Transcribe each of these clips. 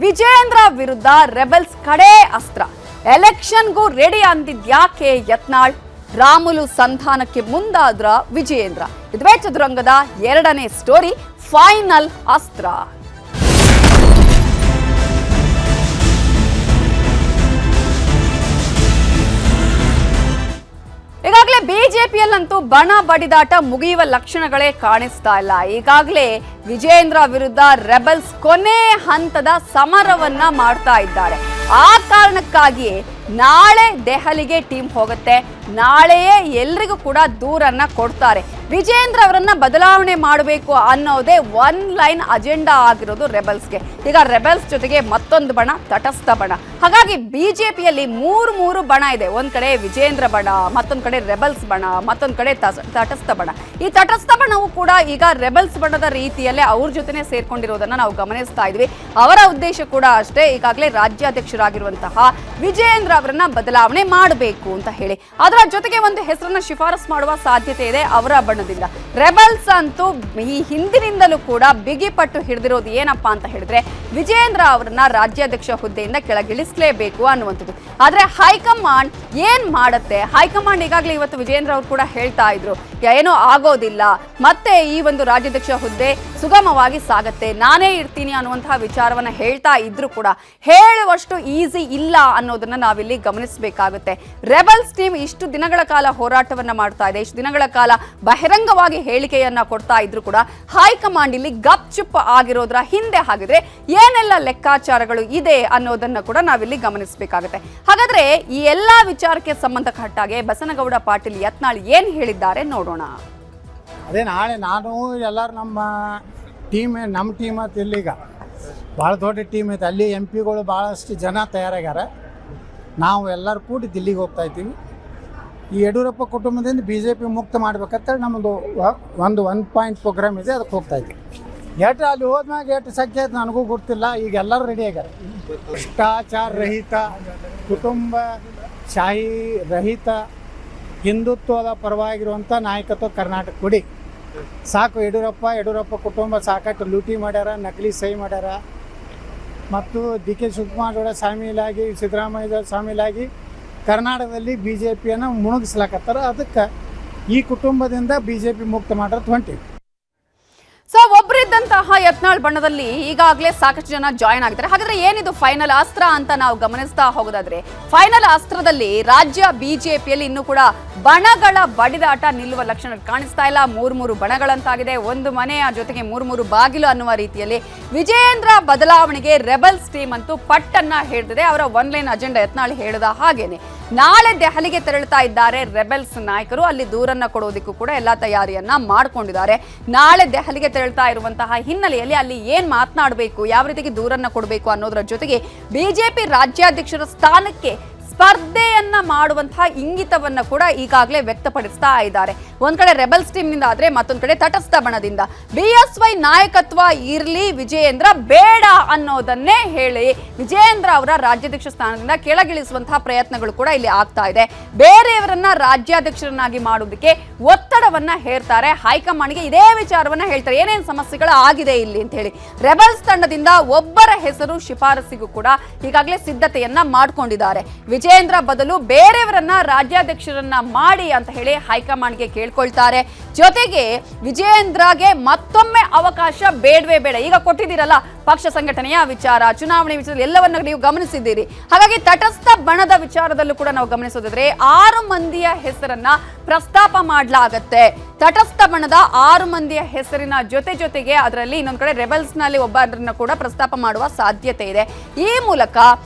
ವಿಜೇಂದ್ರ ವಿರುದ್ಧ ರೆಬೆಲ್ಸ್ ಕಡೆ ಅಸ್ತ್ರ. ಎಲೆಕ್ಷನ್ಗೂ ರೆಡಿ ಅಂದಿದ್ಯಾಕೆ ಯತ್ನಾಳ್? ರಾಮುಲು ಸಂಧಾನಕ್ಕೆ ಮುಂದಾದ್ರ ವಿಜಯೇಂದ್ರ. ಇದುವೇ ಚದುರಂಗದ ಎರಡನೇ ಸ್ಟೋರಿ, ಫೈನಲ್ ಅಸ್ತ್ರ. ಈಗಾಗಲೇ ಬಿಜೆಪಿಯಲ್ಲಂತೂ ಬಣ ಬಡಿದಾಟ ಮುಗಿಯುವ ಲಕ್ಷಣಗಳೇ ಕಾಣಿಸ್ತಾ ಇಲ್ಲ. ಈಗಾಗಲೇ ವಿಜಯೇಂದ್ರ ವಿರುದ್ಧ ರೆಬೆಲ್ಸ್ ಕೊನೆ ಹಂತದ ಸಮರವನ್ನ ಮಾಡ್ತಾ ಇದ್ದಾರೆ. ಆ ಕಾರಣಕ್ಕಾಗಿಯೇ ನಾಳೆ ದೆಹಲಿಗೆ ಟೀಮ್ ಹೋಗುತ್ತೆ. ನಾಳೆಯೇ ಎಲ್ರಿಗೂ ಕೂಡ ದೂರನ್ನ ಕೊಡ್ತಾರೆ. ವಿಜೇಂದ್ರ ಅವರನ್ನ ಬದಲಾವಣೆ ಮಾಡಬೇಕು ಅನ್ನೋದೇ ಒನ್ ಲೈನ್ ಅಜೆಂಡಾ ಆಗಿರೋದು ರೆಬೆಲ್ಸ್ಗೆ. ಈಗ ರೆಬೆಲ್ಸ್ ಜೊತೆಗೆ ಮತ್ತೊಂದು ಬಣ, ತಟಸ್ಥ ಬಣ. ಹಾಗಾಗಿ ಬಿಜೆಪಿಯಲ್ಲಿ ಮೂರು ಬಣ ಇದೆ. ಒಂದ್ ಕಡೆ ವಿಜೇಂದ್ರ ಬಣ, ಮತ್ತೊಂದ್ ಕಡೆ ರೆಬೆಲ್ಸ್ ಬಣ, ಮತ್ತೊಂದ್ ಕಡೆ ತಟಸ್ಥ ಬಣ. ಈ ತಟಸ್ಥ ಬಣವು ಕೂಡ ಈಗ ರೆಬೆಲ್ಸ್ ಬಣದ ರೀತಿಯಲ್ಲೇ ಅವ್ರ ಜೊತೆನೆ ಸೇರ್ಕೊಂಡಿರೋದನ್ನ ನಾವು ಗಮನಿಸ್ತಾ ಇದ್ವಿ. ಅವರ ಉದ್ದೇಶ ಕೂಡ ಅಷ್ಟೇ, ಈಗಾಗಲೇ ರಾಜ್ಯಾಧ್ಯಕ್ಷರಾಗಿರುವಂತಹ ವಿಜೇಂದ್ರ ಅವರನ್ನ ಬದಲಾವಣೆ ಮಾಡಬೇಕು ಅಂತ ಹೇಳಿ. ಅದರ ಜೊತೆಗೆ ಒಂದು ಹೆಸರನ್ನ ಶಿಫಾರಸ್ ಮಾಡುವ ಸಾಧ್ಯತೆ ಇದೆ ಅವರ ಬಣದಿಂದ. ರೆಬೆಲ್ಸ್ ಅಂತೂ ಈ ಹಿಂದಿನಿಂದಲೂ ಕೂಡ ಬಿಗಿಪಟ್ಟು ಹಿಡಿದಿರೋದು ಏನಪ್ಪಾ ಅಂತ ಹೇಳಿದ್ರೆ, ವಿಜೇಂದ್ರ ಅವರನ್ನ ರಾಜ್ಯಾಧ್ಯಕ್ಷ ಹುದ್ದೆಯಿಂದ ಕೆಳಗಿಳಿಸಲೇಬೇಕು ಅನ್ನುವಂಥದ್ದು. ಆದ್ರೆ ಹೈಕಮಾಂಡ್ ಏನ್ ಮಾಡುತ್ತೆ? ಹೈಕಮಾಂಡ್ ಈಗಾಗಲೇ ಇವತ್ತು ವಿಜೇಂದ್ರ ಅವರು ಕೂಡ ಹೇಳ್ತಾ ಇದ್ರು, ಏನೋ ಆಗೋದಿಲ್ಲ, ಮತ್ತೆ ಈ ಒಂದು ರಾಜ್ಯಾಧ್ಯಕ್ಷ ಹುದ್ದೆ ಸುಗಮವಾಗಿ ಸಾಗತ್ತೆ, ನಾನೇ ಇರ್ತೀನಿ ಅನ್ನುವಂತಹ ವಿಚಾರವನ್ನ ಹೇಳ್ತಾ ಇದ್ರು ಕೂಡ ಹೇಳುವಷ್ಟು ಈಸಿ ಇಲ್ಲ ಅನ್ನೋದನ್ನ ನಾವಿಲ್ಲಿ ಗಮನಿಸಬೇಕಾಗುತ್ತೆ. ರೆಬೆಲ್ಸ್ ಟೀಮ್ ಇಷ್ಟು ದಿನಗಳ ಕಾಲ ಹೋರಾಟವನ್ನ ಮಾಡ್ತಾ ಇದೆ, ಇಷ್ಟು ದಿನಗಳ ಕಾಲ ಬಹಿರಂಗವಾಗಿ ಹೇಳಿಕೆಯನ್ನ ಕೊಡ್ತಾ ಇದ್ರು ಕೂಡ ಹೈಕಮಾಂಡ್ ಇಲ್ಲಿ ಗಪ್ ಚುಪ್ ಆಗಿರೋದ್ರ ಹಿಂದೆ ಹಾಗಿದ್ರೆ ಏನೆಲ್ಲ ಲೆಕ್ಕಾಚಾರಗಳು ಇದೆ ಅನ್ನೋದನ್ನ ಕೂಡ ನಾವಿಲ್ಲಿ ಗಮನಿಸಬೇಕಾಗುತ್ತೆ. ಹಾಗಾದ್ರೆ ಈ ಎಲ್ಲಾ ವಿಚಾರಕ್ಕೆ ಸಂಬಂಧಪಟ್ಟಾಗೆ ಬಸನಗೌಡ ಪಾಟೀಲ್ ಯತ್ನಾಳ್ ಏನ್ ಹೇಳಿದ್ದಾರೆ ನೋಡೋಣ. ಅದೇ ನಾಳೆ ನಾನು ಎಲ್ಲರೂ ನಮ್ಮ ಟೀಮ್ ಅಂತ ಇಲ್ಲೀಗ ಭಾಳ ದೊಡ್ಡ ಟೀಮ್ ಐತೆ. ಅಲ್ಲಿ MP ಗಳು ಭಾಳಷ್ಟು ಜನ ತಯಾರಾಗ್ಯಾರ. ನಾವು ಎಲ್ಲರೂ ಕೂಡಿ ದಿಲ್ಲಿಗೆ ಹೋಗ್ತಾ ಇದ್ದೀವಿ. ಈ ಯಡಿಯೂರಪ್ಪ ಕುಟುಂಬದಿಂದ BJP ಮುಕ್ತ ಮಾಡ್ಬೇಕಂತ ನಮ್ಮದು ಒಂದು 1 ಪಾಯಿಂಟ್ ಪ್ರೋಗ್ರಾಮ್ ಇದೆ, ಅದಕ್ಕೆ ಹೋಗ್ತಾ ಇದ್ದೀವಿ. ಎಷ್ಟು ಅಲ್ಲಿ ಹೋದ್ಮ್ಯಾಗ ಎಷ್ಟು ಸಂಖ್ಯೆ ಐತೆ ನನಗೂ ಗೊತ್ತಿಲ್ಲ. ಈಗ ಎಲ್ಲರೂ ರೆಡಿ ಆಗ್ಯಾರ. ಭ್ರಷ್ಟಾಚಾರ ರಹಿತ, ಕುಟುಂಬ ಶಾಹಿ ರಹಿತ, ಹಿಂದುತ್ವದ ಪರವಾಗಿರುವಂಥ ನಾಯಕತ್ವ ಕರ್ನಾಟಕ ಕೊಡಿ ಸಾಕು. ಯಡಿಯೂರಪ್ಪ ಕುಟುಂಬ ಸಾಕಷ್ಟು ಲೂಟಿ ಮಾಡ್ಯಾರ, ನಕಲಿ ಸಹಿ ಮಾಡ್ಯಾರ. ಮತ್ತು DK ಶಿವಕುಮಾರ್ ಕೂಡ ಶಾಮೀಲಾಗಿ, ಸಿದ್ದರಾಮಯ್ಯ ಶಾಮೀಲಾಗಿ ಕರ್ನಾಟಕದಲ್ಲಿ BJPಯನ್ನು ಮುಣಗಿಸ್ಲಾಕತ್ತಾರ. ಅದಕ್ಕೆ ಈ ಕುಟುಂಬದಿಂದ BJP ಮುಕ್ತ ಮಾಡೋದು ಹೊಂಟಿವಿ. ಸೊ ಒಬ್ಬರಿದ್ದಂತಹ ಯತ್ನಾಳ್ ಬಣ್ಣದಲ್ಲಿ ಈಗಾಗಲೇ ಸಾಕಷ್ಟು ಜನ ಜಾಯಿನ್ ಆಗಿದ್ದಾರೆ. ಹಾಗಾದ್ರೆ ಏನಿದು ಫೈನಲ್ ಅಸ್ತ್ರ ಅಂತ ನಾವು ಗಮನಿಸ್ತಾ ಹೋಗೋದಾದ್ರೆ, ಫೈನಲ್ ಅಸ್ತ್ರದಲ್ಲಿ ರಾಜ್ಯ ಬಿಜೆಪಿಯಲ್ಲಿ ಇನ್ನೂ ಕೂಡ ಬಣಗಳ ಬಡಿದಾಟ ನಿಲ್ಲುವ ಲಕ್ಷಣ ಕಾಣಿಸ್ತಾ ಇಲ್ಲ. ಮೂರು ಬಣಗಳಂತಾಗಿದೆ, ಒಂದು ಮನೆಯ ಜೊತೆಗೆ ಮೂರು ಬಾಗಿಲು ಅನ್ನುವ ರೀತಿಯಲ್ಲಿ ವಿಜೇಂದ್ರ ಬದಲಾವಣೆಗೆ ರೆಬೆಲ್ಸ್ ಟೀಮ್ ಅಂತೂ ಪಟ್ಟನ್ನ ಹಿಡಿದಿದೆ. ಅವರ ಒನ್ ಲೈನ್ ಅಜೆಂಡಾ ಯತ್ನಾಳ್ ಹೇಳಿದ ಹಾಗೇನೆ ನಾಳೆ ದೆಹಲಿಗೆ ತೆರಳುತ್ತಾ ಇದ್ದಾರೆ ರೆಬೆಲ್ಸ್ ನಾಯಕರು. ಅಲ್ಲಿ ದೂರನ್ನ ಕೊಡೋದಕ್ಕೂ ಕೂಡ ಎಲ್ಲಾ ತಯಾರಿಯನ್ನ ಮಾಡ್ಕೊಂಡಿದ್ದಾರೆ. ನಾಳೆ ದೆಹಲಿಗೆ ತೆರಳುತ್ತಾ ಇರುವಂತಹ ಹಿನ್ನೆಲೆಯಲ್ಲಿ ಅಲ್ಲಿ ಏನ್ ಮಾತನಾಡಬೇಕು, ಯಾವ ರೀತಿಗೆ ದೂರನ್ನ ಕೊಡಬೇಕು ಅನ್ನೋದರ ಜೊತೆಗೆ ಬಿಜೆಪಿ ರಾಜ್ಯಾಧ್ಯಕ್ಷರ ಸ್ಥಾನಕ್ಕೆ ಸ್ಪರ್ಧೆಯನ್ನ ಮಾಡುವಂತಹ ಇಂಗಿತವನ್ನ ಕೂಡ ಈಗಾಗಲೇ ವ್ಯಕ್ತಪಡಿಸ್ತಾ ಇದ್ದಾರೆ. ಒಂದ್ ಕಡೆ ರೆಬೆಲ್ಸ್ ಟೀಮ್ ನಿಂದ ಆದ್ರೆ ಮತ್ತೊಂದ್ ಕಡೆ ತಟಸ್ಥ ಬಣದಿಂದ BSY ನಾಯಕತ್ವ ಇರ್ಲಿ, ವಿಜಯೇಂದ್ರ ಬೇಡ ಅನ್ನೋದನ್ನೇ ಹೇಳಿ ವಿಜಯೇಂದ್ರ ಅವರ ರಾಜ್ಯಾಧ್ಯಕ್ಷ ಸ್ಥಾನದಿಂದ ಕೆಳಗಿಳಿಸುವಂತಹ ಪ್ರಯತ್ನಗಳು ಕೂಡ ಇಲ್ಲಿ ಆಗ್ತಾ ಇದೆ. ಬೇರೆಯವರನ್ನ ರಾಜ್ಯಾಧ್ಯಕ್ಷರನ್ನಾಗಿ ಮಾಡುವುದಕ್ಕೆ ಒತ್ತಡವನ್ನ ಹೇರ್ತಾರೆ. ಹೈಕಮಾಂಡ್ಗೆ ಇದೇ ವಿಚಾರವನ್ನ ಹೇಳ್ತಾರೆ, ಏನೇನು ಸಮಸ್ಯೆಗಳು ಆಗಿದೆ ಇಲ್ಲಿ ಅಂತ ಹೇಳಿ. ರೆಬೆಲ್ಸ್ ತಂಡದಿಂದ ಒಬ್ಬರ ಹೆಸರು ಶಿಫಾರಸಿಗೂ ಕೂಡ ಈಗಾಗಲೇ ಸಿದ್ಧತೆಯನ್ನ ಮಾಡ್ಕೊಂಡಿದ್ದಾರೆ. ವಿಜೇಂದ್ರ ಬದಲು ಬೇರೆಯವರನ್ನ ರಾಜ್ಯಾಧ್ಯಕ್ಷರನ್ನ ಮಾಡಿ ಅಂತ ಹೇಳಿ ಹೈಕಮಾಂಡ್ಗೆ ಕೇಳ್ಕೊಳ್ತಾರೆ. ಜೊತೆಗೆ ವಿಜೇಂದ್ರಗೆ ಮತ್ತೊಮ್ಮೆ ಅವಕಾಶ ಬೇಡವೇ ಬೇಡ. ಈಗ ಕೊಟ್ಟಿದ್ದೀರಲ್ಲ ಪಕ್ಷ ಸಂಘಟನೆಯ ವಿಚಾರ, ಚುನಾವಣೆ ವಿಚಾರ ಎಲ್ಲವನ್ನ ನೀವು ಗಮನಿಸಿದ್ದೀರಿ. ಹಾಗಾಗಿ ತಟಸ್ಥ ಬಣದ ವಿಚಾರದಲ್ಲೂ ಕೂಡ ನಾವು ಗಮನಿಸೋದಾದ್ರೆ 6 ಮಂದಿಯ ಹೆಸರನ್ನ ಪ್ರಸ್ತಾಪ ಮಾಡಲಾಗತ್ತೆ. ತಟಸ್ಥ ಬಣದ 6 ಮಂದಿಯ ಹೆಸರಿನ ಜೊತೆಗೆ ಅದರಲ್ಲಿ ಇನ್ನೊಂದು ಕಡೆ ರೆಬೆಲ್ಸ್ ನಲ್ಲಿ ಒಬ್ಬರನ್ನ ಕೂಡ ಪ್ರಸ್ತಾಪ ಮಾಡುವ ಸಾಧ್ಯತೆ ಇದೆ. ಈ ಮೂಲಕ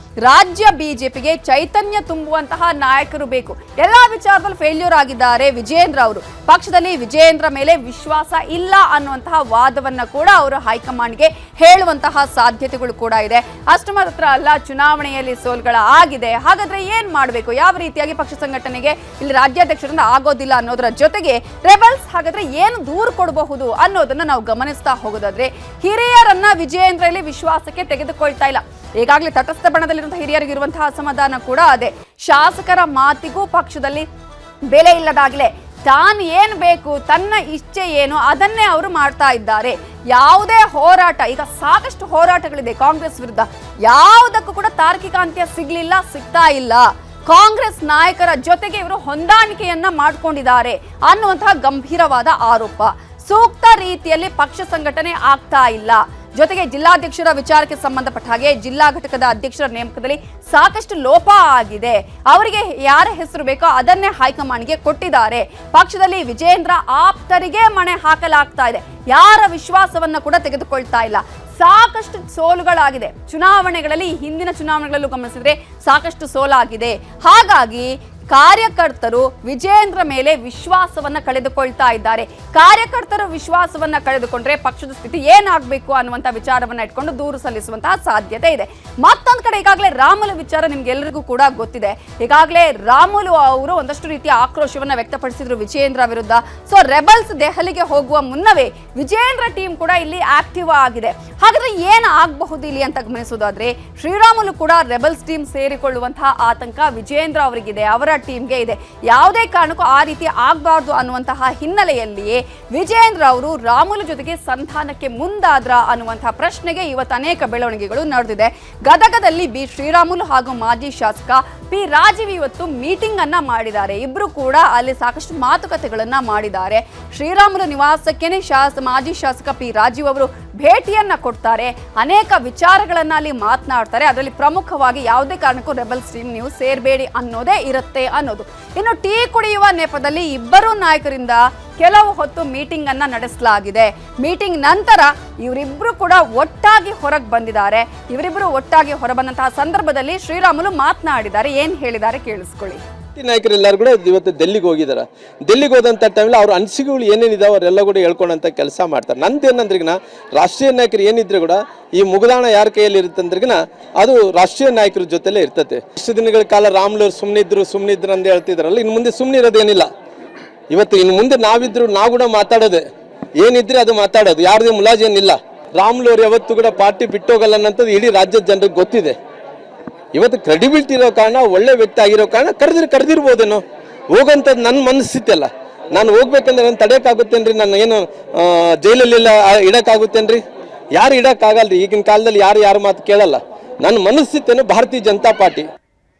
ರಾಜ್ಯ ಬಿಜೆಪಿಗೆ ಚೈತನ್ಯ ತುಂಬುವಂತಹ ನಾಯಕರು ಬೇಕು. ಎಲ್ಲಾ ವಿಚಾರದಲ್ಲಿ ಫೇಲ್ಯೂರ್ ಆಗಿದ್ದಾರೆ ವಿಜೇಂದ್ರ ಅವರು. ಪಕ್ಷದಲ್ಲಿ ವಿಜೇಂದ್ರ ಮೇಲೆ ವಿಶ್ವಾಸ ಇಲ್ಲ ಅನ್ನುವಂತಹ ವಾದವನ್ನ ಕೂಡ ಅವರು ಹೈಕಮಾಂಡ್ಗೆ ಹೇಳುವಂತಹ ಸಾಧ್ಯತೆಗಳು ಕೂಡ ಇದೆ. ಅಷ್ಟು ಮಾತ್ರ ಅಲ್ಲ, ಚುನಾವಣೆಯಲ್ಲಿ ಸೋಲ್ಗಳ ಆಗಿದೆ. ಹಾಗಾದ್ರೆ ಏನ್ ಮಾಡಬೇಕು, ಯಾವ ರೀತಿಯಾಗಿ ಪಕ್ಷ ಸಂಘಟನೆಗೆ ಇಲ್ಲಿ ರಾಜ್ಯಾಧ್ಯಕ್ಷರಿಂದ ಆಗೋದಿಲ್ಲ ಅನ್ನೋದರ ಜೊತೆಗೆ ರೆಬೆಲ್ಸ್ ಹಾಗಾದ್ರೆ ಏನು ದೂರು ಕೊಡಬಹುದು ಅನ್ನೋದನ್ನ ನಾವು ಗಮನಿಸ್ತಾ ಹೋಗೋದಾದ್ರೆ, ಹಿರಿಯರನ್ನ ವಿಜಯೇಂದ್ರ ಇಲ್ಲಿ ವಿಶ್ವಾಸಕ್ಕೆ ತೆಗೆದುಕೊಳ್ತಾ ಇಲ್ಲ. ಈಗಾಗಲೇ ತಟಸ್ಥ ಬಣದಲ್ಲಿರುವಂತಹ ಹಿರಿಯರಿಗಿರುವಂತಹ ಅಸಮಾಧಾನ ಕೂಡ ಅದೇ. ಶಾಸಕರ ಮಾತಿಗೂ ಪಕ್ಷದಲ್ಲಿ ಬೆಲೆ ಇಲ್ಲದಾಗಲೇ ತಾನು ಏನು ಬೇಕು, ತನ್ನ ಇಚ್ಛೆ ಏನು ಅದನ್ನೇ ಅವರು ಮಾಡ್ತಾ ಇದ್ದಾರೆ. ಯಾವುದೇ ಹೋರಾಟ, ಈಗ ಸಾಕಷ್ಟು ಹೋರಾಟಗಳಿದೆ ಕಾಂಗ್ರೆಸ್ ವಿರುದ್ಧ, ಯಾವುದಕ್ಕೂ ಕೂಡ ತಾರ್ಕಿಕ ಅಂತ್ಯ ಸಿಗ್ತಾ ಇಲ್ಲ. ಕಾಂಗ್ರೆಸ್ ನಾಯಕರ ಜೊತೆಗೆ ಇವರು ಹೊಂದಾಣಿಕೆಯನ್ನ ಮಾಡ್ಕೊಂಡಿದ್ದಾರೆ ಅನ್ನುವಂತಹ ಗಂಭೀರವಾದ ಆರೋಪ. ಸೂಕ್ತ ರೀತಿಯಲ್ಲಿ ಪಕ್ಷ ಸಂಘಟನೆ ಆಗ್ತಾ ಇಲ್ಲ. ಜೊತೆಗೆ ಜಿಲ್ಲಾಧ್ಯಕ್ಷರ ವಿಚಾರಕ್ಕೆ ಸಂಬಂಧಪಟ್ಟ ಹಾಗೆ ಜಿಲ್ಲಾ ಘಟಕದ ಅಧ್ಯಕ್ಷರ ನೇಮಕದಲ್ಲಿ ಸಾಕಷ್ಟು ಲೋಪ ಆಗಿದೆ. ಅವರಿಗೆ ಯಾರ ಹೆಸರು ಬೇಕೋ ಅದನ್ನೇ ಹೈಕಮಾಂಡ್ಗೆ ಕೊಟ್ಟಿದ್ದಾರೆ. ಪಕ್ಷದಲ್ಲಿ ವಿಜೇಂದ್ರ ಆಪ್ತರಿಗೆ ಮಣೆ ಹಾಕಲಾಗ್ತಾ ಇದೆ. ಯಾರ ವಿಶ್ವಾಸವನ್ನ ಕೂಡ ತೆಗೆದುಕೊಳ್ತಾ ಇಲ್ಲ. ಸಾಕಷ್ಟು ಸೋಲುಗಳಾಗಿದೆ ಚುನಾವಣೆಗಳಲ್ಲಿ. ಹಿಂದಿನ ಚುನಾವಣೆಗಳಲ್ಲೂ ಗಮನಿಸಿದ್ರೆ ಸಾಕಷ್ಟು ಸೋಲಾಗಿದೆ. ಹಾಗಾಗಿ ಕಾರ್ಯಕರ್ತರು ವಿಜೇಂದ್ರ ಮೇಲೆ ವಿಶ್ವಾಸವನ್ನ ಕಳೆದುಕೊಳ್ತಾ ಇದ್ದಾರೆ. ಕಾರ್ಯಕರ್ತರು ವಿಶ್ವಾಸವನ್ನ ಕಳೆದುಕೊಂಡ್ರೆ ಪಕ್ಷದ ಸ್ಥಿತಿ ಏನಾಗಬೇಕು ಅನ್ನುವಂಥ ವಿಚಾರವನ್ನ ಇಟ್ಕೊಂಡು ದೂರು ಸಲ್ಲಿಸುವಂತಹ ಸಾಧ್ಯತೆ ಇದೆ. ಮತ್ತೊಂದು ಕಡೆ ಈಗಾಗಲೇ ರಾಮುಲು ವಿಚಾರ ನಿಮ್ಗೆಲ್ಲರಿಗೂ ಕೂಡ ಗೊತ್ತಿದೆ. ಈಗಾಗಲೇ ರಾಮುಲು ಅವರು ಒಂದಷ್ಟು ರೀತಿಯ ಆಕ್ರೋಶವನ್ನ ವ್ಯಕ್ತಪಡಿಸಿದ್ರು ವಿಜೇಂದ್ರ ವಿರುದ್ಧ. ಸೊ ರೆಬಲ್ಸ್ ದೆಹಲಿಗೆ ಹೋಗುವ ಮುನ್ನವೇ ವಿಜೇಂದ್ರ ಟೀಮ್ ಕೂಡ ಇಲ್ಲಿ ಆಕ್ಟಿವ್ ಆಗಿದೆ. ಹಾಗಾದ್ರೆ ಏನು ಆಗಬಹುದು ಇಲ್ಲಿ ಅಂತ ಗಮನಿಸೋದಾದ್ರೆ, ಶ್ರೀರಾಮುಲು ಕೂಡ ರೆಬಲ್ಸ್ ಟೀಮ್ ಸೇರಿಕೊಳ್ಳುವಂತಹ ಆತಂಕ ವಿಜೇಂದ್ರ ಅವರಿಗಿದೆ, ಅವರ ಟೀಮ್ಗೆ ಇದೆ. ಯಾವುದೇ ಕಾರಣಕ್ಕೂ ಆ ರೀತಿ ಆಗಬಾರ್ದು ಅನ್ನುವಂತಹ ಹಿನ್ನೆಲೆಯಲ್ಲಿಯೇ ವಿಜೇಂದ್ರ ಅವರು ರಾಮುಲು ಜೊತೆಗೆ ಸಂಧಾನಕ್ಕೆ ಮುಂದಾದ್ರ ಅನ್ನುವಂತಹ ಪ್ರಶ್ನೆಗೆ ಇವತ್ತು ಅನೇಕ ಬೆಳವಣಿಗೆಗಳು ನಡೆದಿದೆ. ಗದಗದಲ್ಲಿ ಬಿ ಶ್ರೀರಾಮುಲು ಹಾಗೂ ಮಾಜಿ ಶಾಸಕ ಪಿ ರಾಜೀವ್ ಇವತ್ತು ಮೀಟಿಂಗ್ ಅನ್ನ ಮಾಡಿದ್ದಾರೆ. ಇಬ್ರು ಕೂಡ ಅಲ್ಲಿ ಸಾಕಷ್ಟು ಮಾತುಕತೆಗಳನ್ನ ಮಾಡಿದ್ದಾರೆ. ಶ್ರೀರಾಮುಲು ನಿವಾಸಕ್ಕೇನೆ ಮಾಜಿ ಶಾಸಕ ಪಿ ರಾಜೀವ್ ಅವರು ಭೇಟಿಯನ್ನ ಕೊಡ್ತಾರೆ. ಅನೇಕ ವಿಚಾರಗಳನ್ನ ಅಲ್ಲಿ ಮಾತನಾಡ್ತಾರೆ. ಅದರಲ್ಲಿ ಪ್ರಮುಖವಾಗಿ ಯಾವುದೇ ಕಾರಣಕ್ಕೂ ರೆಬಲ್ಸ್ ಟೀಮ್ ನೀವು ಸೇರ್ಬೇಡಿ ಅನ್ನೋದೇ ಇರುತ್ತೆ ಅನ್ನೋದು. ಇನ್ನು ಟೀ ಕುಡಿಯುವ ನೆಪದಲ್ಲಿ ಇಬ್ಬರು ನಾಯಕರಿಂದ ಕೆಲವು ಹೊತ್ತು ಮೀಟಿಂಗ್ ಅನ್ನ ನಡೆಸಲಾಗಿದೆ. ಮೀಟಿಂಗ್ ನಂತರ ಇವರಿಬ್ರು ಕೂಡ ಒಟ್ಟಾಗಿ ಹೊರಗೆ ಬಂದಿದ್ದಾರೆ. ಇವರಿಬ್ರು ಒಟ್ಟಾಗಿ ಹೊರಬಂದಂತಹ ಸಂದರ್ಭದಲ್ಲಿ ಶ್ರೀರಾಮುಲು ಮಾತನಾಡಿದ್ದಾರೆ. ಏನ್ ಹೇಳಿದ್ದಾರೆ ಕೇಳಿಸ್ಕೊಳ್ಳಿ. ನಾಯಕರೆಲ್ಲರೂ ಕೂಡ ಇವತ್ತು ಡೆಲ್ಲಿಗೆ ಹೋಗಿದ್ದಾರೆ. ಡೆಲ್ಲಿಗೆ ಹೋದಂಥ ಟೈಮಲ್ಲಿ ಅವ್ರ ಅನಿಸಿಕೆಗಳು ಏನೇನಿದಾವೆ ಅವರೆಲ್ಲ ಕೂಡ ಹೇಳ್ಕೊಳ್ಳೋಂಥ ಕೆಲಸ ಮಾಡ್ತಾರೆ. ನಂದೇನಂದ್ರಿಗಿನ ರಾಷ್ಟ್ರೀಯ ನಾಯಕರು ಏನಿದ್ರೆ ಕೂಡ ಈ ಮುಗದಾಣ ಯಾರ ಕೈಯಲ್ಲಿ ಇರುತ್ತೆ ಅಂದ್ರಿಗಿನ ಅದು ರಾಷ್ಟ್ರೀಯ ನಾಯಕರ ಜೊತೆಲೇ ಇರ್ತದೆ. ಇಷ್ಟು ದಿನಗಳ ಕಾಲ ರಾಮುಲು ಸುಮ್ಮನಿದ್ರು ಅಂತ ಹೇಳ್ತಿದ್ರಲ್ಲ, ಇನ್ನು ಮುಂದೆ ಸುಮ್ಮನೆ ಇರೋದೇನಿಲ್ಲ. ಇವತ್ತು ಇನ್ನು ಮುಂದೆ ನಾವಿದ್ರು ನಾವು ಕೂಡ ಮಾತಾಡೋದೆ, ಏನಿದ್ರೆ ಅದು ಮಾತಾಡೋದು, ಯಾರದೇ ಮುಲಾಜೇನಿಲ್ಲ. ರಾಮುಲು ಅವ್ರು ಯಾವತ್ತೂ ಕೂಡ ಪಾರ್ಟಿ ಬಿಟ್ಟೋಗಲ್ಲ ಅನ್ನೋಂಥದ್ದು ಇಡೀ ರಾಜ್ಯದ ಜನರಿಗೆ ಗೊತ್ತಿದೆ. ಇವತ್ತು ಕ್ರೆಡಿಬಿಲಿಟಿ ಇರೋ ಕಾರಣ, ಒಳ್ಳೆ ವ್ಯಕ್ತಿ ಆಗಿರೋ ಕಾರಣ ಕರೆದಿರ್ಬೋದೇನೋ. ಹೋಗಂಥದ್ದು ನನ್ನ ಮನಸ್ಥಿತಿ ಅಲ್ಲ. ನಾನು ಹೋಗ್ಬೇಕಂದ್ರೆ ನಾನು ತಡೆಯೋಕ್ಕಾಗುತ್ತೇನ್ರಿ? ನಾನು ಏನು ಜೈಲಲ್ಲಿಲ್ಲ ಇಡೋಕ್ಕಾಗುತ್ತೇನ್ರಿ? ಯಾರು ಇಡೋಕ್ಕಾಗಲ್ರಿ. ಈಗಿನ ಕಾಲದಲ್ಲಿ ಯಾರು ಮಾತು ಕೇಳಲ್ಲ. ನನ್ನ ಮನಸ್ಥಿತಿಯನ್ನು ಭಾರತೀಯ ಜನತಾ ಪಾರ್ಟಿ